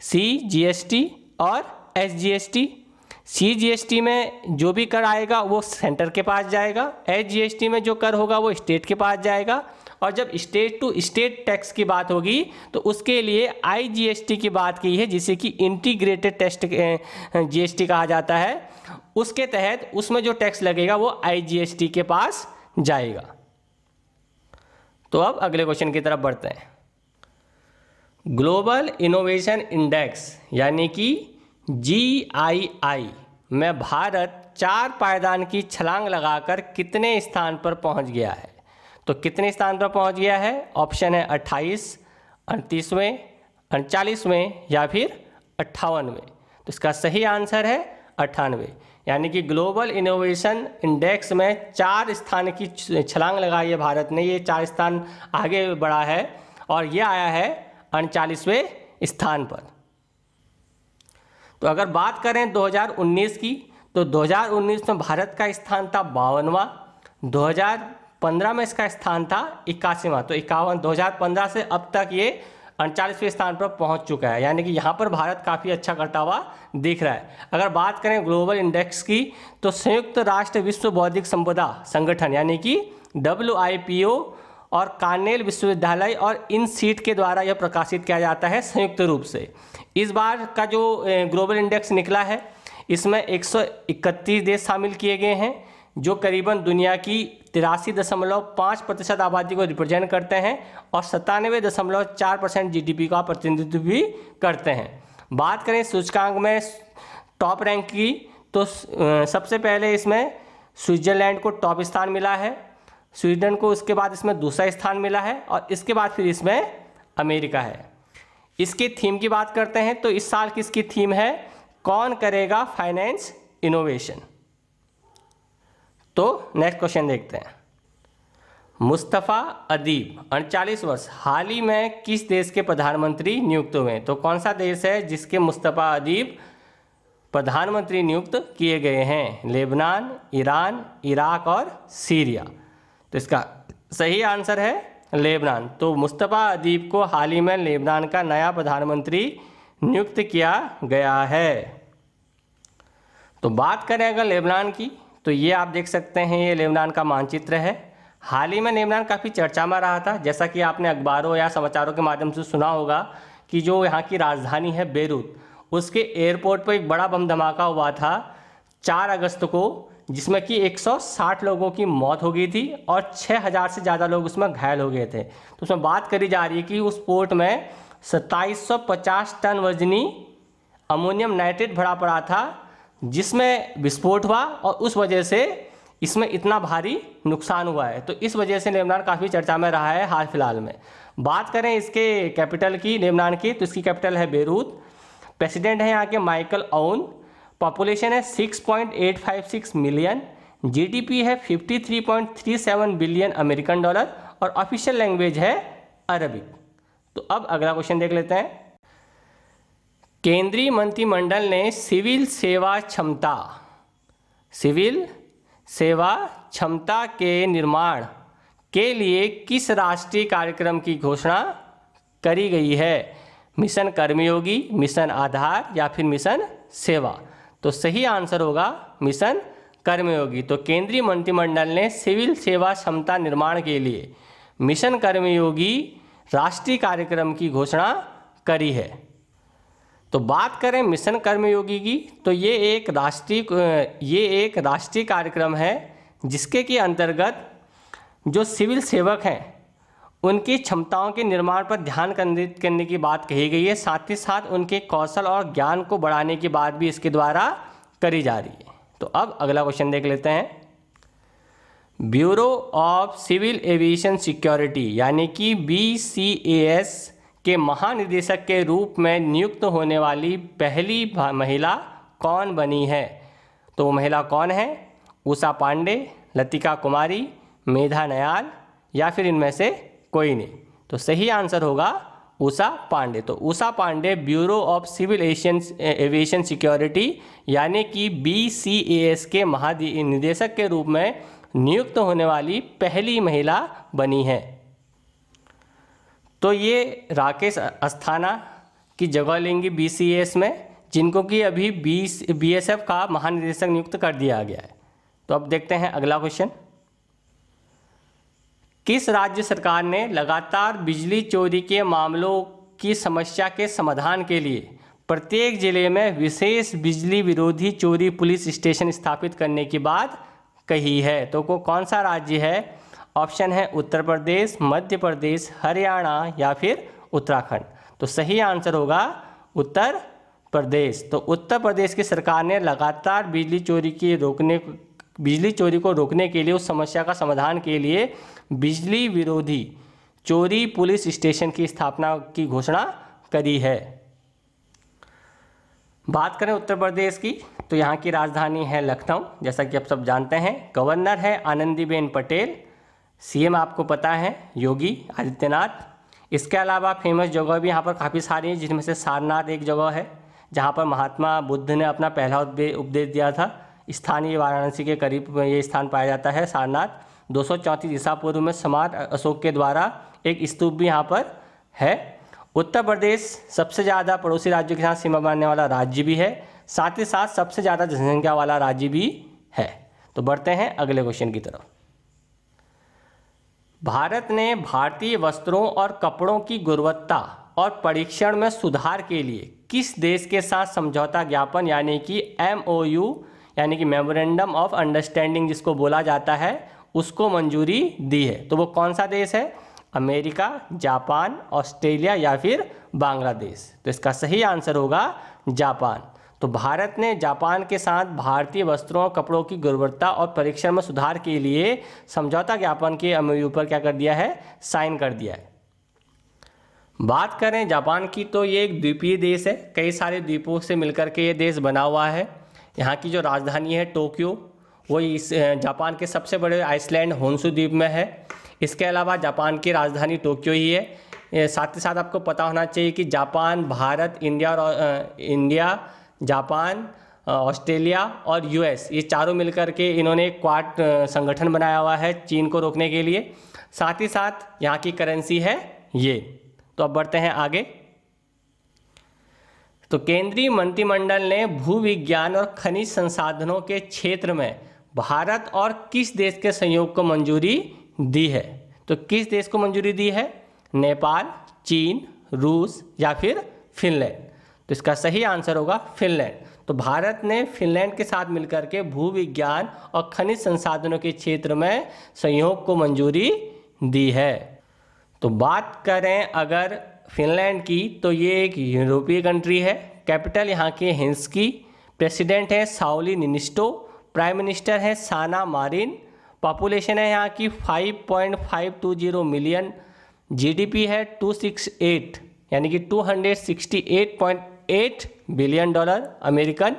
सीजीएसटी और एसजीएसटी। सीजीएसटी में जो भी कर आएगा वो सेंटर के पास जाएगा, एसजीएसटी में जो कर होगा वो स्टेट के पास जाएगा, और जब स्टेट टू स्टेट टैक्स की बात होगी तो उसके लिए आईजीएसटी की बात की है, जिसे कि इंटीग्रेटेड टेस्ट जीएसटी कहा जाता है। उसके तहत उसमें जो टैक्स लगेगा वो आईजीएसटी के पास जाएगा। तो अब अगले क्वेश्चन की तरफ बढ़ते हैं। ग्लोबल इनोवेशन इंडेक्स यानी कि GII में भारत 4 पायदान की छलांग लगाकर कितने स्थान पर पहुंच गया है? तो कितने स्थान पर पहुंच गया है? ऑप्शन है 28, 38वें, 39वें या फिर 58वें। तो इसका सही आंसर है 98। यानी कि ग्लोबल इनोवेशन इंडेक्स में 4 स्थान की छलांग लगाई है भारत ने, ये 4 स्थान आगे बढ़ा है और ये आया है 39वें स्थान पर। तो अगर बात करें 2019 की तो 2019 में भारत का स्थान था 52वां, 2015 में इसका स्थान था 81वां। तो 2015 से अब तक ये 39वें स्थान पर पहुंच चुका है, यानी कि यहाँ पर भारत काफ़ी अच्छा करता हुआ दिख रहा है। अगर बात करें ग्लोबल इंडेक्स की तो संयुक्त राष्ट्र विश्व बौद्धिक संपदा संगठन यानी कि WIPO और कार्नेल विश्वविद्यालय और इन सीट के द्वारा यह प्रकाशित किया जाता है संयुक्त रूप से। इस बार का जो ग्लोबल इंडेक्स निकला है इसमें 131 देश शामिल किए गए हैं, जो करीबन दुनिया की 83.5% आबादी को रिप्रेजेंट करते हैं और 97.4% GDP का प्रतिनिधित्व भी करते हैं। बात करें सूचकांक में टॉप रैंक की तो सबसे पहले इसमें स्विट्जरलैंड को टॉप स्थान मिला है, स्वीडन को उसके बाद इसमें दूसरा स्थान मिला है और इसके बाद फिर इसमें अमेरिका है। इसकी थीम की बात करते हैं तो इस साल की इसकी थीम है कौन करेगा फाइनेंस इनोवेशन। तो नेक्स्ट क्वेश्चन देखते हैं। मुस्तफ़ा अदीब 39 वर्ष हाल ही में किस देश के प्रधानमंत्री नियुक्त हुए? तो कौन सा देश है जिसके मुस्तफ़ा अदीब प्रधानमंत्री नियुक्त किए गए हैं? लेबनान, ईरान, इराक और सीरिया। तो इसका सही आंसर है लेबनान। तो मुस्तफ़ा अदीब को हाल ही में लेबनान का नया प्रधानमंत्री नियुक्त किया गया है। तो बात करें अगर लेबनान की तो ये आप देख सकते हैं, ये लेबनान का मानचित्र है। हाल ही में लेबनान काफ़ी चर्चा में रहा था, जैसा कि आपने अखबारों या समाचारों के माध्यम से सुना होगा कि जो यहाँ की राजधानी है बेरूत, उसके एयरपोर्ट पर एक बड़ा बम धमाका हुआ था 4 अगस्त को, जिसमें कि 160 लोगों की मौत हो गई थी और 6000 से ज़्यादा लोग उसमें घायल हो गए थे। तो उसमें बात करी जा रही है कि उस पोर्ट में 2750 टन वजनी अमोनियम नाइट्रेट भरा पड़ा था, जिसमें विस्फोट हुआ और उस वजह से इसमें इतना भारी नुकसान हुआ है। तो इस वजह से लेबनान काफ़ी चर्चा में रहा है हाल फिलहाल में। बात करें इसके कैपिटल की, लेबनान की, तो इसकी कैपिटल है बेरूत। प्रेसिडेंट है यहाँ के माइकल औन। पॉपुलेशन है 6.856 मिलियन। GDP है 53.37 बिलियन अमेरिकन डॉलर और ऑफिशियल लैंग्वेज है अरबिक। तो अब अगला क्वेश्चन देख लेते हैं। केंद्रीय मंत्रिमंडल ने सिविल सेवा क्षमता के निर्माण के लिए किस राष्ट्रीय कार्यक्रम की घोषणा करी गई है? मिशन कर्मयोगी, मिशन आधार या फिर मिशन सेवा। तो सही आंसर होगा मिशन कर्मयोगी। तो केंद्रीय मंत्रिमंडल ने सिविल सेवा क्षमता निर्माण के लिए मिशन कर्मयोगी राष्ट्रीय कार्यक्रम की घोषणा करी है। तो बात करें मिशन कर्मयोगी की तो ये एक राष्ट्रीय कार्यक्रम है जिसके के अंतर्गत जो सिविल सेवक हैं उनकी क्षमताओं के निर्माण पर ध्यान केंद्रित करने की बात कही गई है। साथ ही साथ उनके कौशल और ज्ञान को बढ़ाने की बात भी इसके द्वारा करी जा रही है। तो अब अगला क्वेश्चन देख लेते हैं। Bureau of civil aviation security यानी कि BCAS के महानिदेशक के रूप में नियुक्त होने वाली पहली महिला कौन बनी है? तो वो महिला कौन है? उषा पांडे, लतिका कुमारी, मेधा नयाल या फिर इनमें से कोई नहीं। तो सही आंसर होगा उषा पांडे। तो Usha Pandey bureau of civil aviation security यानी कि BCAS के महानिदेशक के रूप में नियुक्त होने वाली पहली महिला बनी है। तो ये राकेश अस्थाना की जगह लेंगी BCAS में, जिनको कि अभी BSF का महानिदेशक नियुक्त कर दिया गया है। तो अब देखते हैं अगला क्वेश्चन। किस राज्य सरकार ने लगातार बिजली चोरी के मामलों की समस्या के समाधान के लिए प्रत्येक जिले में विशेष बिजली विरोधी चोरी पुलिस स्टेशन स्थापित करने की बात कही है? तो कौन सा राज्य है? ऑप्शन है उत्तर प्रदेश, मध्य प्रदेश, हरियाणा या फिर उत्तराखंड। तो सही आंसर होगा उत्तर प्रदेश। तो उत्तर प्रदेश की सरकार ने लगातार बिजली चोरी को रोकने के लिए, उस समस्या का समाधान के लिए बिजली विरोधी चोरी पुलिस स्टेशन की स्थापना की घोषणा करी है। बात करें उत्तर प्रदेश की, तो यहाँ की राजधानी है लखनऊ, जैसा कि आप सब जानते हैं। गवर्नर है आनंदीबेन पटेल, CM आपको पता है योगी आदित्यनाथ। इसके अलावा फेमस जगह भी यहाँ पर काफ़ी सारी हैं, जिनमें से सारनाथ एक जगह है जहाँ पर महात्मा बुद्ध ने अपना पहला उपदेश दिया था। स्थानीय वाराणसी के करीब ये स्थान पाया जाता है सारनाथ। 234 ईसा पूर्व में सम्राट अशोक के द्वारा एक स्तूप भी यहाँ पर है। उत्तर प्रदेश सबसे ज़्यादा पड़ोसी राज्यों के साथ सीमा बांधने वाला राज्य भी है, साथ ही साथ सबसे ज़्यादा जनसंख्या वाला राज्य भी है। तो बढ़ते हैं अगले क्वेश्चन की तरफ। भारत ने भारतीय वस्त्रों और कपड़ों की गुणवत्ता और परीक्षण में सुधार के लिए किस देश के साथ समझौता ज्ञापन यानी कि MOU यानी कि मेमोरेंडम ऑफ अंडरस्टैंडिंग जिसको बोला जाता है, उसको मंजूरी दी है? तो वो कौन सा देश है? अमेरिका, जापान, ऑस्ट्रेलिया या फिर बांग्लादेश। तो इसका सही आंसर होगा जापान। तो भारत ने जापान के साथ भारतीय वस्त्रों और कपड़ों की गुणवत्ता और परीक्षण में सुधार के लिए समझौता ज्ञापन के MOU पर क्या कर दिया है? साइन कर दिया है। बात करें जापान की, तो ये एक द्वीपीय देश है, कई सारे द्वीपों से मिलकर के ये देश बना हुआ है। यहाँ की जो राजधानी है टोक्यो, वो इस जापान के सबसे बड़े आइसलैंड होन्शु द्वीप में है। इसके अलावा जापान की राजधानी टोक्यो ही है। साथ ही साथ आपको पता होना चाहिए कि Japan, Bharat, India, Japan, Australia और US ये चारों मिलकर के इन्होंने एक क्वाड संगठन बनाया हुआ है चीन को रोकने के लिए। साथ ही साथ यहाँ की करेंसी है ये। तो अब बढ़ते हैं आगे। तो केंद्रीय मंत्रिमंडल ने भूविज्ञान और खनिज संसाधनों के क्षेत्र में भारत और किस देश के सहयोग को मंजूरी दी है? तो किस देश को मंजूरी दी है? नेपाल, चीन, रूस या फिर फिनलैंड। तो इसका सही आंसर होगा फिनलैंड। तो भारत ने फिनलैंड के साथ मिलकर के भूविज्ञान और खनिज संसाधनों के क्षेत्र में सहयोग को मंजूरी दी है। तो बात करें अगर फिनलैंड की, तो ये एक यूरोपीय कंट्री है। कैपिटल यहाँ की हेल्सिंकी, प्रेसिडेंट है साउली निनिस्टो, प्राइम मिनिस्टर है साना मारिन, पॉपुलेशन है यहाँ की 5.520 मिलियन, GDP है 268 यानी कि $268.8 बिलियन अमेरिकन।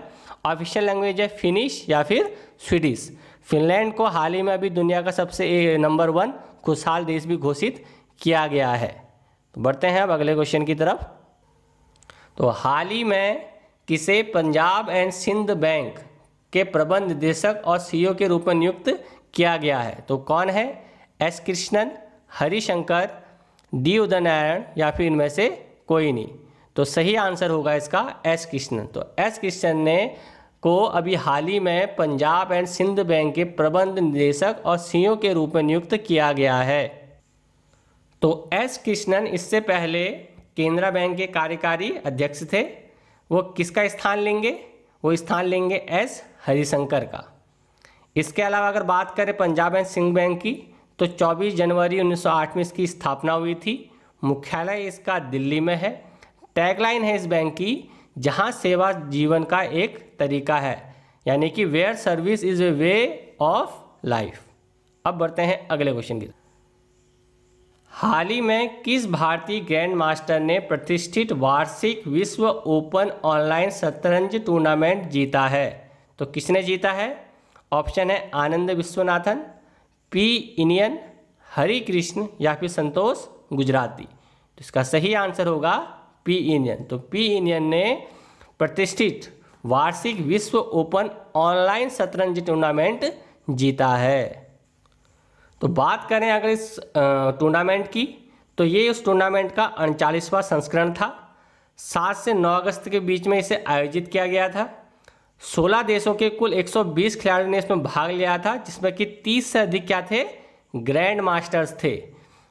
ऑफिशियल लैंग्वेज है फिनिश या फिर स्वीडिश। फिनलैंड को हाल ही में अभी दुनिया का सबसे नंबर 1 खुशहाल देश भी घोषित किया गया है। तो बढ़ते हैं अब अगले क्वेश्चन की तरफ। तो हाल ही में किसे पंजाब एंड सिंध बैंक के प्रबंध निदेशक और CEO के रूप में नियुक्त किया गया है? तो कौन है? S कृष्णन, हरिशंकर, D उदयनारायण या फिर इनमें से कोई नहीं। तो सही आंसर होगा इसका S कृष्णन। तो S कृष्णन ने को अभी हाल ही में पंजाब एंड सिंध बैंक के प्रबंध निदेशक और CEO के रूप में नियुक्त किया गया है। तो S कृष्णन इससे पहले केनरा बैंक के कार्यकारी अध्यक्ष थे। वो किसका स्थान लेंगे? वो स्थान लेंगे S हरिशंकर का। इसके अलावा अगर बात करें पंजाब एंड सिंध बैंक की, तो 24 जनवरी 1908 में इसकी स्थापना हुई थी। मुख्यालय इसका दिल्ली में है। टैगलाइन है इस बैंक की, जहां सेवा जीवन का एक तरीका है, यानी कि where service is a way of life. अब बढ़ते हैं अगले क्वेश्चन की। हाल ही में किस भारतीय ग्रैंड मास्टर ने प्रतिष्ठित वार्षिक विश्व ओपन ऑनलाइन शतरंज टूर्नामेंट जीता है? तो किसने जीता है? ऑप्शन है आनंद विश्वनाथन, P इनियन, हरि कृष्ण या फिर संतोष गुजराती। तो इसका सही आंसर होगा पी इंडियन। तो पी इंडियन ने प्रतिष्ठित वार्षिक विश्व ओपन ऑनलाइन शतरंज टूर्नामेंट जीता है। तो बात करें अगर इस टूर्नामेंट की, तो ये उस टूर्नामेंट का 39वां संस्करण था। 7 से 9 अगस्त के बीच में इसे आयोजित किया गया था। 16 देशों के कुल 120 खिलाड़ियों ने इसमें भाग लिया था, जिसमें कि 30 से अधिक क्या थे, ग्रैंड मास्टर्स थे।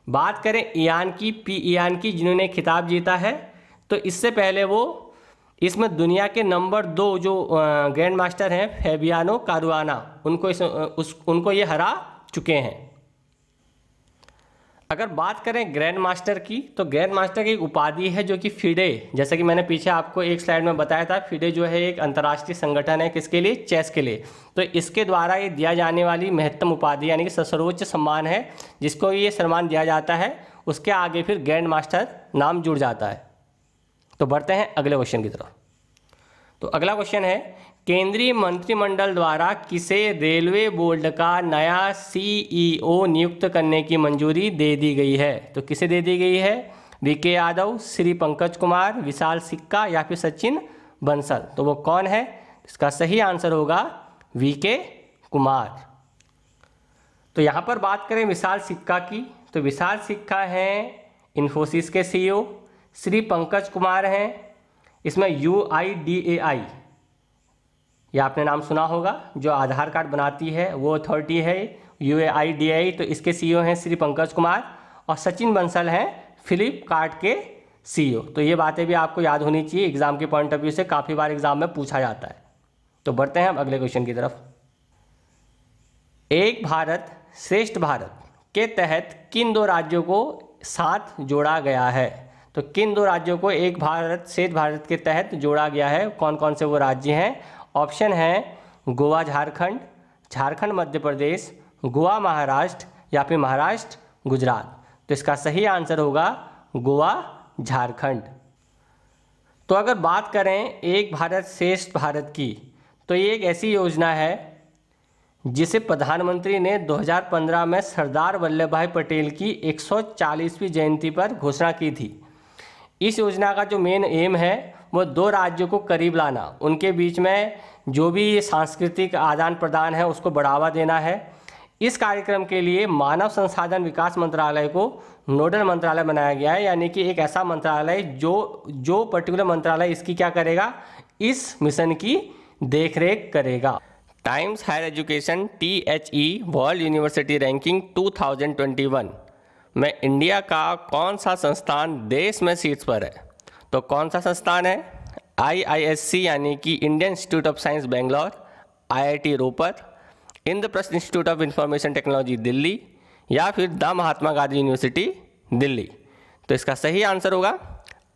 बात करें ईयान की, पी ईयान की, जिन्होंने खिताब जीता है, तो इससे पहले वो इसमें दुनिया के नंबर 2 जो ग्रैंड मास्टर हैं फैबियानो कारुआना, उनको ये हरा चुके हैं। अगर बात करें ग्रैंड मास्टर की, तो ग्रैंड मास्टर की एक उपाधि है जो कि फिडे, जैसा कि मैंने पीछे आपको एक स्लाइड में बताया था, फिडे जो है एक अंतर्राष्ट्रीय संगठन है, किसके लिए, चेस के लिए। तो इसके द्वारा ये दिया जाने वाली महत्तम उपाधि यानी कि सर्वोच्च सम्मान है, जिसको ये सम्मान दिया जाता है, उसके आगे फिर ग्रैंड मास्टर नाम जुड़ जाता है। तो बढ़ते हैं अगले क्वेश्चन की तरफ। तो अगला क्वेश्चन है, केंद्रीय मंत्रिमंडल द्वारा किसे रेलवे बोर्ड का नया सीईओ नियुक्त करने की मंजूरी दे दी गई है? तो किसे दे दी गई है? वीके यादव, श्री पंकज कुमार, विशाल सिक्का या फिर सचिन बंसल। तो वो कौन है? इसका सही आंसर होगा वीके कुमार। तो यहाँ पर बात करें विशाल सिक्का की, तो विशाल सिक्का हैं इन्फोसिस के सीईओ। श्री पंकज कुमार हैं, इसमें UIDAI, यह आपने नाम सुना होगा, जो आधार कार्ड बनाती है वो अथॉरिटी है UIDAI, तो इसके सीईओ हैं श्री पंकज कुमार। और सचिन बंसल हैं फ्लिपकार्ट के सीईओ। तो ये बातें भी आपको याद होनी चाहिए, एग्जाम के पॉइंट ऑफ व्यू से काफ़ी बार एग्जाम में पूछा जाता है। तो बढ़ते हैं अब अगले क्वेश्चन की तरफ। एक भारत श्रेष्ठ भारत के तहत किन 2 राज्यों को साथ जोड़ा गया है? तो किन 2 राज्यों को एक भारत श्रेष्ठ भारत के तहत जोड़ा गया है? कौन कौन से वो राज्य हैं? ऑप्शन है गोवा झारखंड, झारखंड मध्य प्रदेश, गोवा महाराष्ट्र या फिर महाराष्ट्र गुजरात। तो इसका सही आंसर होगा गोवा झारखंड। तो अगर बात करें एक भारत श्रेष्ठ भारत की, तो ये एक ऐसी योजना है जिसे प्रधानमंत्री ने 2015 में सरदार वल्लभ भाई पटेल की 140वीं जयंती पर घोषणा की थी। इस योजना का जो मेन एम है वो 2 राज्यों को करीब लाना, उनके बीच में जो भी सांस्कृतिक आदान प्रदान है उसको बढ़ावा देना है। इस कार्यक्रम के लिए मानव संसाधन विकास मंत्रालय को नोडल मंत्रालय बनाया गया है, यानी कि एक ऐसा मंत्रालय जो पर्टिकुलर मंत्रालय इसकी क्या करेगा, इस मिशन की देखरेख करेगा। Times Higher Education THE world university ranking 2021 में इंडिया का कौन सा संस्थान देश में शीर्ष पर है? तो कौन सा संस्थान है? IISc यानी कि Indian Institute of Science Bangalore, IIT Ropar, Indraprastha Institute of Information Technology Delhi या फिर द महात्मा गांधी यूनिवर्सिटी दिल्ली। तो इसका सही आंसर होगा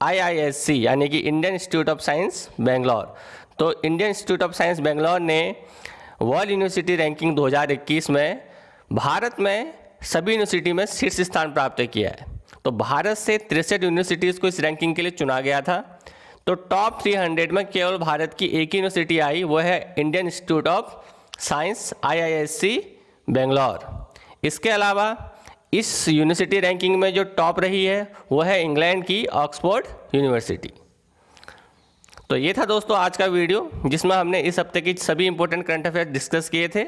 IISc यानी कि Indian Institute of Science Bangalore. तो Indian Institute of Science Bangalore ने वर्ल्ड यूनिवर्सिटी रैंकिंग 2021 में भारत में सभी यूनिवर्सिटी में शीर्ष स्थान प्राप्त किया है। तो भारत से 63 यूनिवर्सिटीज़ को इस रैंकिंग के लिए चुना गया था। तो टॉप 300 में केवल भारत की एक ही यूनिवर्सिटी आई, वो है Indian Institute of science IISc Bangalore. इसके अलावा इस यूनिवर्सिटी रैंकिंग में जो टॉप रही है वो है इंग्लैंड की ऑक्सफोर्ड यूनिवर्सिटी। तो ये था दोस्तों आज का वीडियो, जिसमें हमने इस हफ्ते की सभी इंपॉर्टेंट करंट अफेयर डिस्कस किए थे।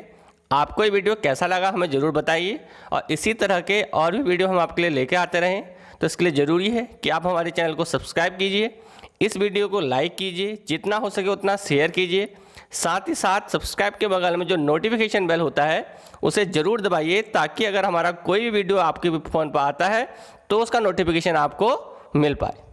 आपको ये वीडियो कैसा लगा हमें ज़रूर बताइए, और इसी तरह के और भी वीडियो हम आपके लिए लेके आते रहें। तो इसके लिए ज़रूरी है कि आप हमारे चैनल को सब्सक्राइब कीजिए, इस वीडियो को लाइक कीजिए, जितना हो सके उतना शेयर कीजिए। साथ ही साथ सब्सक्राइब के बगल में जो नोटिफिकेशन बेल होता है उसे ज़रूर दबाइए, ताकि अगर हमारा कोई भी वीडियो आपके फ़ोन पर आता है तो उसका नोटिफिकेशन आपको मिल पाए।